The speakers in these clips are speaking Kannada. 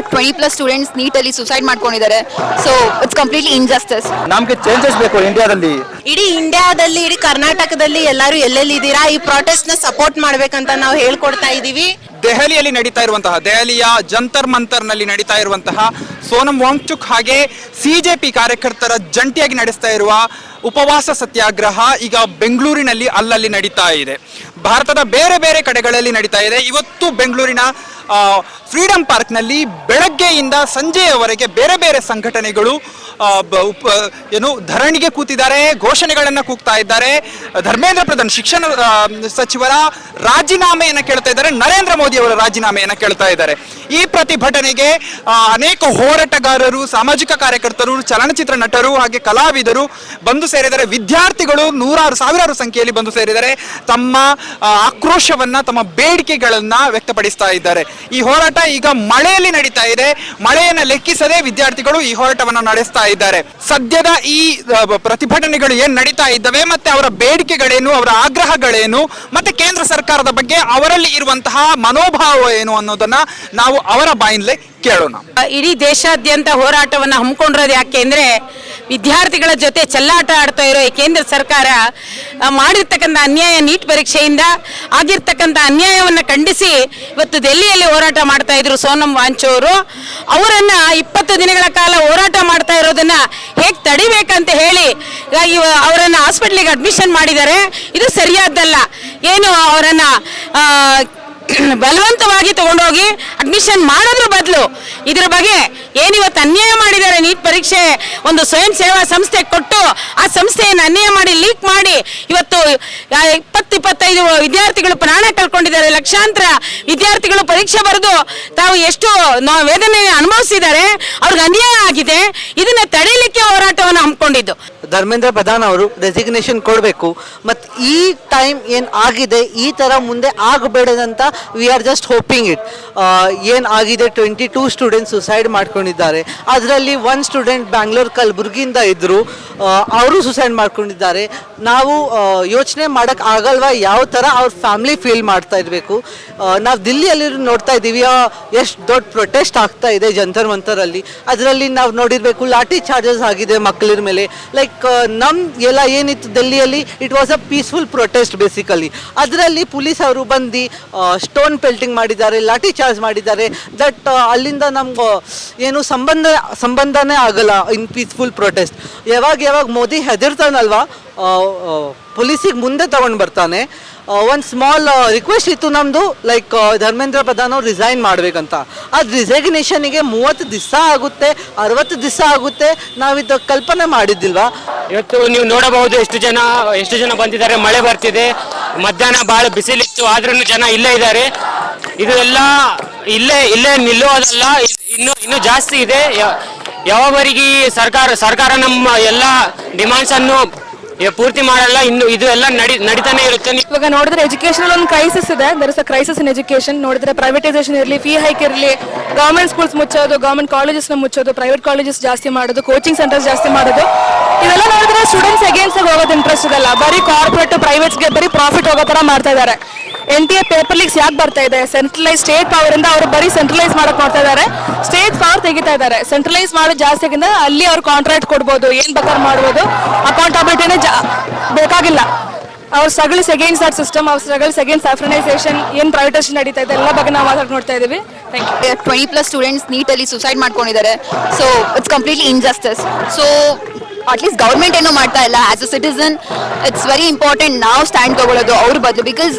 20+ ಸ್ಟೂಡೆಂಟ್ಸ್ ನೀಟಲ್ಲಿ ಸುಸೈಡ್ ಮಾಡ್ಕೊಂಡಿದ್ದಾರೆ. So it's completely injustice. ನಮ್ಗೆ ಚೇಂಜಸ್ ಬೇಕು ಇಂಡಿಯಾದಲ್ಲಿ. ಇಡೀ ಇಂಡಿಯಾದಲ್ಲಿ, ಇಡೀ ಕರ್ನಾಟಕದಲ್ಲಿ ಎಲ್ಲರೂ ಎಲ್ಲೆಲ್ಲಿದ್ದೀರಾ, ಈ ಪ್ರಾಟೆಸ್ಟ್ ನ ಸಪೋರ್ಟ್ ಮಾಡ್ಬೇಕಂತ ನಾವು ಹೇಳ್ಕೊಡ್ತಾ ಇದೀವಿ. ದೆಹಲಿಯಲ್ಲಿ ನಡೀತಾ ಇರುವಂತಹ, ದೆಹಲಿಯ ಜಂತರ್ ಮಂತರ್ನಲ್ಲಿ ನಡೀತಾ ಇರುವಂತಹ ಸೋನಂ ವಾಂಗ್ಚುಕ್ ಹಾಗೆ ಸಿಜೆಪಿ ಕಾರ್ಯಕರ್ತರ ಜಂಟಿಯಾಗಿ ನಡೆಸ್ತಾ ಇರುವ ಉಪವಾಸ ಸತ್ಯಾಗ್ರಹ ಈಗ ಬೆಂಗಳೂರಿನಲ್ಲಿ ಅಲ್ಲಲ್ಲಿ ನಡೀತಾ ಇದೆ. ಭಾರತದ ಬೇರೆ ಬೇರೆ ಕಡೆಗಳಲ್ಲಿ ನಡೀತಾ ಇದೆ. ಇವತ್ತು ಬೆಂಗಳೂರಿನ ಫ್ರೀಡಂ ಪಾರ್ಕ್ನಲ್ಲಿ ಬೆಳಗ್ಗೆಯಿಂದ ಸಂಜೆಯವರೆಗೆ ಬೇರೆ ಬೇರೆ ಸಂಘಟನೆಗಳು ಧರಣಿಗೆ ಕೂತಿದ್ದಾರೆ, ಘೋಷಣೆಗಳನ್ನು ಕೂಗ್ತಾ ಇದ್ದಾರೆ. ಧರ್ಮೇಂದ್ರ ಪ್ರಧಾನ್ ಶಿಕ್ಷಣ ಸಚಿವರ ರಾಜೀನಾಮೆಯನ್ನು ಕೇಳ್ತಾ ಇದ್ದಾರೆ, ನರೇಂದ್ರ ಮೋದಿ ಅವರ ರಾಜೀನಾಮೆಯನ್ನು ಕೇಳ್ತಾ ಇದ್ದಾರೆ. ಈ ಪ್ರತಿಭಟನೆಗೆ ಅನೇಕ ಹೋರಾಟಗಾರರು, ಸಾಮಾಜಿಕ ಕಾರ್ಯಕರ್ತರು, ಚಲನಚಿತ್ರ ನಟರು ಹಾಗೆ ಕಲಾವಿದರು ಬಂದು ಸೇರಿದ್ದಾರೆ. ವಿದ್ಯಾರ್ಥಿಗಳು ಸಾವಿರಾರು ಸಂಖ್ಯೆಯಲ್ಲಿ ಬಂದು ಸೇರಿದ್ದಾರೆ. ತಮ್ಮ ಆಕ್ರೋಶವನ್ನ, ತಮ್ಮ ಬೇಡಿಕೆಗಳನ್ನ ವ್ಯಕ್ತಪಡಿಸ್ತಾ ಇದ್ದಾರೆ. ಈ ಹೋರಾಟ ಈಗ ಮಳೆಯಲ್ಲಿ ನಡೀತಾ ಇದೆ. ಮಳೆಯನ್ನು ಲೆಕ್ಕಿಸದೆ ವಿದ್ಯಾರ್ಥಿಗಳು ಈ ಹೋರಾಟವನ್ನು ನಡೆಸ್ತಾ ಇದ್ದಾರೆ. ಸದ್ಯದ ಈ ಪ್ರತಿಭಟನೆಗಳು ಏನ್ ನಡೀತಾ ಇದ್ದಾವೆ, ಮತ್ತೆ ಅವರ ಬೇಡಿಕೆಗಳೇನು, ಅವರ ಆಗ್ರಹಗಳೇನು, ಮತ್ತೆ ಕೇಂದ್ರ ಸರ್ಕಾರದ ಬಗ್ಗೆ ಅವರಲ್ಲಿ ಇರುವಂತಹ ಮನೋಭಾವ ಏನು ಅನ್ನೋದನ್ನ ನಾವು ಅವರ ಬಾಯಿಂದಲೇ ಕೇಳೋಣ. ಇಡೀ ದೇಶಾದ್ಯಂತ ಹೋರಾಟವನ್ನ ಹಮ್ಮಿಕೊಂಡಿರೋದು ಯಾಕೆ ಅಂದ್ರೆ, ವಿದ್ಯಾರ್ಥಿಗಳ ಜೊತೆ ಚೆಲ್ಲಾಟ ಆಡ್ತಾ ಇರೋ ಈ ಕೇಂದ್ರ ಸರ್ಕಾರ ಮಾಡಿರ್ತಕ್ಕಂಥ ಅನ್ಯಾಯ, ನೀಟ್ ಪರೀಕ್ಷೆಯಿಂದ ಆಗಿರ್ತಕ್ಕಂಥ ಅನ್ಯಾಯವನ್ನು ಖಂಡಿಸಿ ಇವತ್ತು ದೆಹಲಿಯಲ್ಲಿ ಹೋರಾಟ ಮಾಡ್ತಾ ಇದ್ರು ಸೋನಂ ವಾಂಚುಕ್ ಅವರು. ಅವರನ್ನ 20 ದಿನಗಳ ಕಾಲ ಹೋರಾಟ ಮಾಡ್ತಾ ಇರೋದನ್ನ ಹೇಗೆ ತಡಿಬೇಕಂತ ಹೇಳಿ ಅವರನ್ನ ಹಾಸ್ಪಿಟ್ಲಿಗೆ ಅಡ್ಮಿಷನ್ ಮಾಡಿದ್ದಾರೆ. ಇದು ಸರಿಯಾದ್ದಲ್ಲ. ಏನು ಅವರನ್ನ ಬಲವಂತವಾಗಿ ತಗೊಂಡೋಗಿ ಅಡ್ಮಿಷನ್ ಮಾಡೋದ್ರ ಬದಲು ಇದ್ರ ಬಗ್ಗೆ ಏನಿವತ್ತು ಅನ್ಯಾಯ ಮಾಡಿದ್ದಾರೆ, ನೀಟ್ ಪರೀಕ್ಷೆ ಒಂದು ಸ್ವಯಂ ಸೇವಾ ಸಂಸ್ಥೆ ಕೊಟ್ಟು ಆ ಸಂಸ್ಥೆಯನ್ನು ಅನ್ಯಾಯ ಮಾಡಿ ಲೀಕ್ ಮಾಡಿ ಇವತ್ತು 20-25 ವಿದ್ಯಾರ್ಥಿಗಳು ಪ್ರಾಣ ಕಳ್ಕೊಂಡಿದ್ದಾರೆ. ಲಕ್ಷಾಂತರ ವಿದ್ಯಾರ್ಥಿಗಳು ಪರೀಕ್ಷೆ ಬರೆದು ತಾವು ಎಷ್ಟು ವೇದನೆ ಅನುಭವಿಸಿದ್ದಾರೆ, ಅವ್ರಿಗೆ ಅನ್ಯಾಯ ಆಗಿದೆ. ಇದನ್ನ ತಡೆಯಲಿಕ್ಕೆ ಹೋರಾಟವನ್ನು ಹಮ್ಮಿಕೊಂಡಿದ್ದು. ಧರ್ಮೇಂದ್ರ ಪ್ರಧಾನ್ ಅವರು ರೆಸಿಗ್ನೇಷನ್ ಕೊಡಬೇಕು. ಮತ್ತು ಈ ಟೈಮ್ ಏನು ಆಗಿದೆ ಈ ಥರ ಮುಂದೆ ಆಗಬೇಡದಂತ we are just hoping it. ಏನು ಆಗಿದೆ, 22 ಸ್ಟೂಡೆಂಟ್ಸ್ ಸುಸೈಡ್ ಮಾಡ್ಕೊಂಡಿದ್ದಾರೆ. ಅದರಲ್ಲಿ 1 ಸ್ಟೂಡೆಂಟ್ ಬ್ಯಾಂಗ್ಳೂರ್ ಕಲಬುರ್ಗಿಯಿಂದ ಇದ್ದರು, ಅವರು ಸುಸೈಡ್ ಮಾಡ್ಕೊಂಡಿದ್ದಾರೆ. ನಾವು ಯೋಚನೆ ಮಾಡೋಕ್ಕೆ ಆಗಲ್ವಾ ಯಾವ ಥರ ಅವ್ರ ಫ್ಯಾಮ್ಲಿ ಫೀಲ್ ಮಾಡ್ತಾ ಇರಬೇಕು. ನಾವು ದಿಲ್ಲಿಯಲ್ಲಿ ನೋಡ್ತಾ ಇದ್ದೀವಿ ಎಷ್ಟು ದೊಡ್ಡ ಪ್ರೊಟೆಸ್ಟ್ ಆಗ್ತಾ ಇದೆ ಜಂತರ್ ಮಂತರಲ್ಲಿ. ಅದರಲ್ಲಿ ನಾವು ನೋಡಿರಬೇಕು ಲಾಠಿ ಚಾರ್ಜಸ್ ಆಗಿದೆ ಮಕ್ಕಳ ಮೇಲೆ. ಲೈಕ್ ಎಲ್ಲ ಏನಿತ್ತು ದಿಲ್ಲಿಯಲ್ಲಿ, it was a peaceful protest basically. ಅದರಲ್ಲಿ ಪೊಲೀಸ್ ಅವರು ಬಂದು ಸ್ಟೋನ್ ಪೆಲ್ಟಿಂಗ್ ಮಾಡಿದ್ದಾರೆ, ಲಾಠಿ ಚಾರ್ಜ್ ಮಾಡಿದ್ದಾರೆ. ದಟ್ ಅಲ್ಲಿಂದ ನಮ್ಗೆ ಏನು ಸಂಬಂಧನೇ ಆಗಲ್ಲ ಇನ್ ಪೀಸ್ಫುಲ್ ಪ್ರೊಟೆಸ್ಟ್. ಯಾವಾಗ ಮೋದಿ ಹೆದರ್ತಾನಲ್ವಾ, ಪೊಲೀಸಿಗೆ ಮುಂದೆ ತಗೊಂಡು ಬರ್ತಾನೆ. ಒಂದು ಸ್ಮಾಲ್ ರಿಕ್ವೆಸ್ಟ್ ಇತ್ತು ನಮ್ಮದು, ಲೈಕ್ ಧರ್ಮೇಂದ್ರ ಪ್ರಧಾನ್ ಅವ್ರು ರಿಸೈನ್ ಮಾಡಬೇಕಂತ. ಅದು ರಿಸೈಗ್ನೇಷನಿಗೆ 30 ದಿವಸ ಆಗುತ್ತೆ, 60 ದಿವಸ ಆಗುತ್ತೆ. ನಾವಿದು ಕಲ್ಪನೆ ಮಾಡಿದ್ದಿಲ್ವಾ. ಇವತ್ತು ನೀವು ನೋಡಬಹುದು ಎಷ್ಟು ಜನ ಬಂದಿದ್ದಾರೆ. ಮಳೆ ಬರ್ತಿದೆ, ಮಧ್ಯಾಹ್ನ ಭಾಳ ಬಿಸಿಲಿತ್ತು, ಆದ್ರೂ ಜನ ಇಲ್ಲೇ ಇದ್ದಾರೆ. ಇದು ಎಲ್ಲ ಇಲ್ಲೇ ನಿಲ್ಲುವುದಲ್ಲ, ಇನ್ನೂ ಜಾಸ್ತಿ ಇದೆ. ಯಾವವರೆಗೆ ಸರ್ಕಾರ ನಮ್ಮ ಎಲ್ಲ ಡಿಮಾಂಡ್ಸ್ ಅನ್ನು ಪೂರ್ತಿ ಮಾಡಲ್ಲ, ಇನ್ನು ಇದು ಎಲ್ಲ ನಡೀತಾನೆ ಇರುತ್ತೆ. ಇವಾಗ ನೋಡಿದ್ರೆ ಎಜುಕೇಶನ್ ಒಂದು ಕ್ರೈಸಿಸ್ ಇದೆ. There is a crisis in education. ನೋಡಿದ್ರೆ ಪ್ರೈವೇಟೈಸೇಷನ್ ಇರಲಿ, ಫೀ ಹೈಕ್ ಇರಲಿ, ಗವರ್ಮೆಂಟ್ ಸ್ಕೂಲ್ಸ್ ಮುಚ್ಚೋದು, ಗವರ್ಮೆಂಟ್ ಕಾಲೇಜಸ್ ಮುಚ್ಚೋದು, ಪ್ರೈವೇಟ್ ಕಾಲೇಜಸ್ ಜಾಸ್ತಿ ಮಾಡೋದು, ಕೋಚಿಂಗ್ ಸೆಂಟರ್ಸ್ ಜಾಸ್ತಿ ಮಾಡೋದು, ಇವೆಲ್ಲ ನೋಡಿದ್ರೆ ಸ್ಟೂಡೆಂಟ್ಸ್ ಅಗೇನ್ಸ್ಟ್ ಹೋಗೋದು ಇಂಟ್ರೆಸ್ಟ್ ಇದಲ್ಲ. ಬರೀ ಕಾರ್ಪೊರೇಟ್ ಪ್ರೈವೇಟ್ಸ್ಗೆ ಬರೀ ಪ್ರಾಫಿಟ್ ಹೋಗೋ ತರ ಮಾಡ್ತಾ ಇದ್ದಾರೆ. NTA ಪೇಪರ್ ಲೀಕ್ಸ್ ಯಾಕೆ ಬರ್ತಾ ಇದೆ? ಸೆಂಟ್ರಲೈಸ್ ಸ್ಟೇಟ್ ಪವರ್ ಇಂದ ಅವರು ಬರೀ ಸೆಂಟ್ರಲೈಸ್ ಮಾಡಕ್ ಮಾಡ್ತಾ ಇದ್ದಾರೆ, ಸ್ಟೇಟ್ ಪವರ್ ತೆಗಿತಾ ಇದ್ದಾರೆ. ಸೆಂಟ್ರಲೈಸ್ ಮಾಡೋದು ಜಾಸ್ತಿ ಆಗಿಂದ ಅಲ್ಲಿ ಅವ್ರು ಕಾಂಟ್ರಾಕ್ಟ್ ಕೊಡ್ಬೋದು, ಏನ್ ಬೇಕಾದ್ರೂ ಮಾಡ್ಬೋದು. ಅಕೌಂಟಬಿಲಿಟಿನೇ ಬೇಕಾಗಿಲ್ಲ. ಅವ್ರ ಸ್ಟ್ರಗಲ್ಸ್ ಅಗೇನ್ಸ್ಟ್ ದಟ್ ಸಿಸ್ಟಮ್, ಅವ್ರ ಸ್ಟ್ರಗಲ್ಸ್ ಅಗೇನ್ಸ್ಟ್ ಸ್ಯಾಫ್ರನೈಸೇಷನ್, ಏನ್ ಪ್ರೈವೇಟೈಸೇಷನ್ ನಡೀತಾ ಇದೆ ಎಲ್ಲ ಬಗ್ಗೆ ನಾವು ಮಾತಾಡ್ ನೋಡ್ತಾ ಇದೀವಿ. 20+ ಸ್ಟೂಡೆಂಟ್ಸ್ ನೀಟಲ್ಲಿ ಸುಸೈಡ್ ಮಾಡ್ಕೊಂಡಿದ್ದಾರೆ. So it's completely injustice. So at least government ಏನೋ ಮಾಡ್ತಾ ಇಲ್ಲ. As a citizen it's very important ನಾವು ಸ್ಟ್ಯಾಂಡ್ ತಗೊಳ್ಳೋದು ಅವ್ರ ಬದಲು. ಬಿಕಾಸ್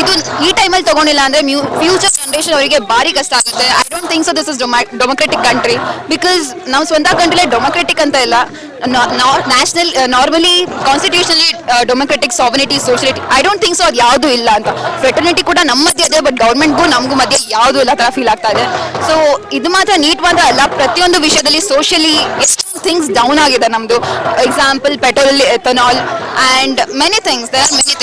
ಇದು ಈ ಟೈಮಲ್ಲಿ ತಗೊಂಡಿಲ್ಲ ಅಂದ್ರೆ ಫ್ಯೂಚರ್ ಜನರೇಷನ್ ಅವರಿಗೆ ಭಾರಿ ಕಷ್ಟ ಆಗುತ್ತೆ. I don't think so this is democratic country. Because ನಾವು ಸ್ವಂತ ಕಂಟ್ರಿಲೇ ಡೆಮೊಕ್ರೆಟಿಕ್ ಅಂತ ಇಲ್ಲ. National normally constitutionally democratic, sovereignty, sociality, I don't think so ಅದು ಯಾವುದೂ ಇಲ್ಲ ಅಂತ. ಫ್ರೆಟರ್ನಿಟಿ ಕೂಡ ನಮ್ಮ ಮಧ್ಯೆ ಇದೆ, ಬಟ್ ಗೌರ್ಮೆಂಟ್ಗೂ ನಮಗೂ ಮಧ್ಯೆ ಯಾವುದೂ ಇಲ್ಲ ಥರ ಫೀಲ್ ಆಗ್ತಾ ಇದೆ. ಸೊ ಇದು ಮಾತ್ರ ನೀಟ್ ಮಾತ್ರ ಅಲ್ಲ, ಪ್ರತಿಯೊಂದು ವಿಷಯದಲ್ಲಿ ಸೋಷಿಯಲಿ ಎಷ್ಟು ಥಿಂಗ್ಸ್ ಡೌನ್ ಆಗಿದೆ ನಮ್ಮದು. Example petrol, ethanol and many things. There are many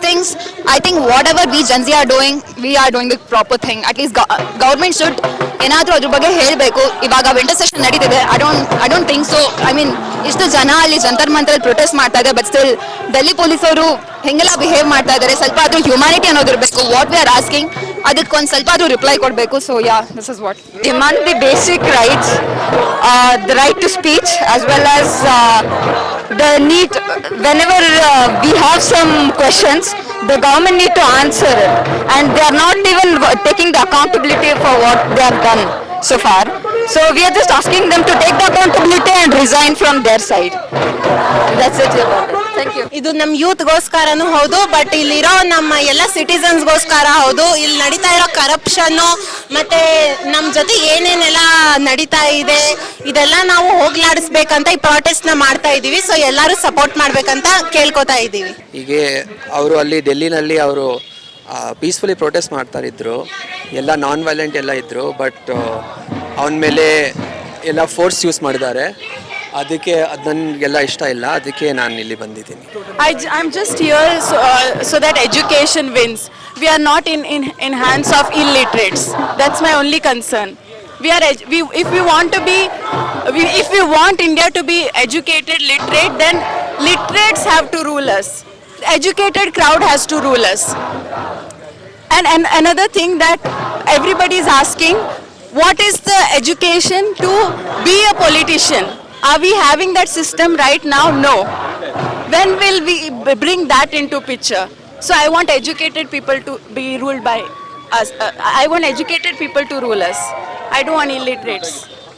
things. So I think whatever we Gen Z are doing, we are doing the proper thing. At least government should ಏನಾದರೂ ಅದ್ರ ಬಗ್ಗೆ ಹೇಳಬೇಕು. ಇವಾಗ ವಿಂಟರ್ ಸೆಷನ್ ನಡೀತಿದೆ. I don't think so. I mean ಇಷ್ಟು ಜನ ಅಲ್ಲಿ ಜಂತರ್ ಮಂತರಲ್ಲಿ ಪ್ರೊಟೆಸ್ಟ್ ಮಾಡ್ತಾ ಇದ್ದಾರೆ, ಬಟ್ ಸ್ಟಿಲ್ ಡೆಲ್ಲಿ ಪೊಲೀಸರು ಹೆಂಗೆಲ್ಲ ಬಿಹೇವ್ ಮಾಡ್ತಾ ಇದ್ದಾರೆ. ಸ್ವಲ್ಪ ಆದ್ರೂ ಹ್ಯುಮ್ಯಾನಿಟಿ ಅನ್ನೋದಿರಬೇಕು. ವಾಟ್ ವಿ ಆರ್ ಆಸ್ಕಿಂಗ್, ಅದಕ್ಕೆ ಒಂದು ಸ್ವಲ್ಪ ಅದು ರಿಪ್ಲೈ ಕೊಡಬೇಕು. So yeah, this is what Demand the basic rights, the right to speech, as well as the need, whenever we have some questions, the government need to answer it, and they are not even taking the accountability for what they have done so far. So we are just asking them to take the accountability and resign from their side. That's it. Thank you. ಇದು ನಮ್ಮ ಯೂತ್ಗೋಸ್ಕರನೂ ಹೌದು, ಬಟ್ ಇಲ್ಲಿರೋ ನಮ್ಮ ಎಲ್ಲ ಸಿಟಿಸನ್ಸ್ಗೋಸ್ಕರ ಹೌದು. ಇಲ್ಲಿ ನಡೀತಾ ಇರೋ ಕರಪ್ಷನ್ನು ಮತ್ತೆ ನಮ್ಮ ಜೊತೆ ಏನೇನೆಲ್ಲ ನಡೀತಾ ಇದೆ ಇದೆಲ್ಲ ನಾವು ಹೋಗ್ಲಾಡಿಸ್ಬೇಕಂತ ಈ ಪ್ರಾಟೆಸ್ಟ್ನ ಮಾಡ್ತಾ ಇದ್ದೀವಿ. ಸೊ ಎಲ್ಲರೂ ಸಪೋರ್ಟ್ ಮಾಡ್ಬೇಕಂತ ಕೇಳ್ಕೊತಾ ಇದ್ದೀವಿ. ಹೀಗೆ ಅವರು ಅಲ್ಲಿ ಡೆಲ್ಲಿನಲ್ಲಿ ಅವರು ಪೀಸ್ಫುಲಿ ಪ್ರೊಟೆಸ್ಟ್ ಮಾಡ್ತಾರಿದ್ರು, ಎಲ್ಲ ನಾನ್ ವೈಲೆಂಟ್ ಎಲ್ಲ ಇದ್ದರು. ಬಟ್ ಅವನ ಮೇಲೆ ಎಲ್ಲ ಫೋರ್ಸ್ ಯೂಸ್ ಮಾಡಿದ್ದಾರೆ. ಅದಕ್ಕೆ ಅದು ನನಗೆಲ್ಲ ಇಷ್ಟ ಇಲ್ಲ. ಅದಕ್ಕೆ ನಾನು ಇಲ್ಲಿ ಬಂದಿದ್ದೀನಿ. I'm just here so that education wins. We are not in hands of illiterates. That's my only concern. If we want India to be educated, literate, then literates have to rule us. Educated crowd has to rule us. And another thing that everybody is asking, what is the education to be a politician? Are we having that system right now? No. When will we bring that into picture? So I want educated people to be ruled by us. I want educated people to rule us. I don't want illiterates.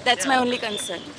That's my only concern.